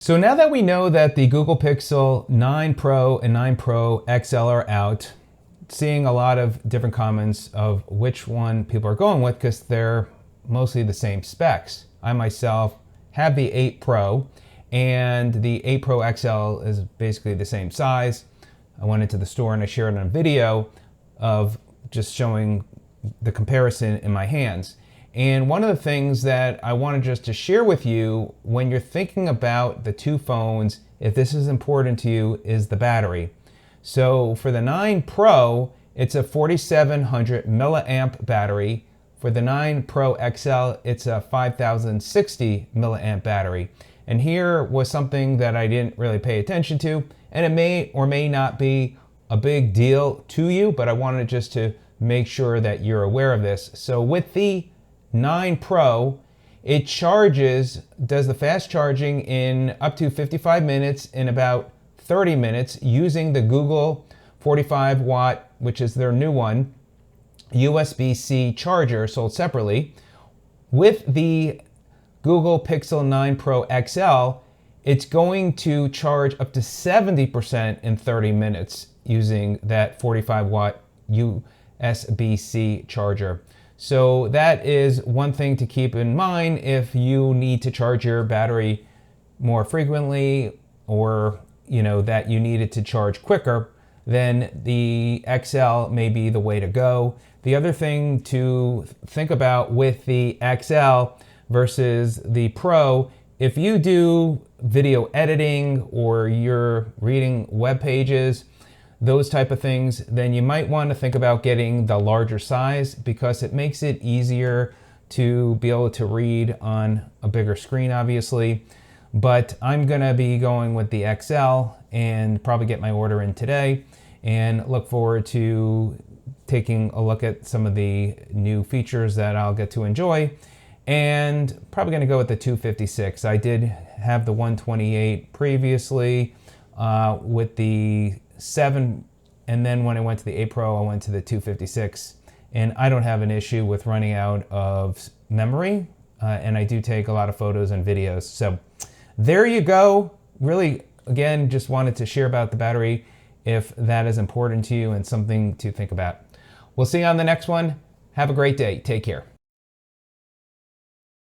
So now that we know that the Google Pixel 9 Pro and 9 Pro XL are out, seeing a lot of different comments of which one people are going with because they're mostly the same specs. I myself have the 8 Pro, and the 8 Pro XL is basically the same size. I went into the store and I shared a video of just showing the comparison in my hands. And one of the things that I wanted just to share with you when you're thinking about the two phones, if this is important to you, is the battery. So for the 9 Pro, it's a 4700 milliamp battery. For the 9 Pro XL, it's a 5060 milliamp battery. And here was something that I didn't really pay attention to, and it may or may not be a big deal to you, but I wanted just to make sure that you're aware of this. So with the 9 Pro, it does the fast charging in up to 55 minutes in about 30 minutes using the Google 45 watt, which is their new one, USB-C charger sold separately. With the Google Pixel 9 Pro XL, it's going to charge up to 70% in 30 minutes using that 45 watt USB-C charger. So that is one thing to keep in mind if you need to charge your battery more frequently, or that you need it to charge quicker, then the XL may be the way to go. The other thing to think about with the XL versus the Pro, if you do video editing or you're reading web pages, those type of things, then you might want to think about getting the larger size because it makes it easier to be able to read on a bigger screen, obviously. But I'm gonna be going with the XL and probably get my order in today, and look forward to taking a look at some of the new features that I'll get to enjoy, and probably gonna go with the 256. I did have the 128 previously with the 7, and then when I went to the 8 Pro, I went to the 256, and I don't have an issue with running out of memory, and I do take a lot of photos and videos. So there you go. Really, again, just wanted to share about the battery if that is important to you and something to think about. We'll see you on the next one. Have a great day. Take care.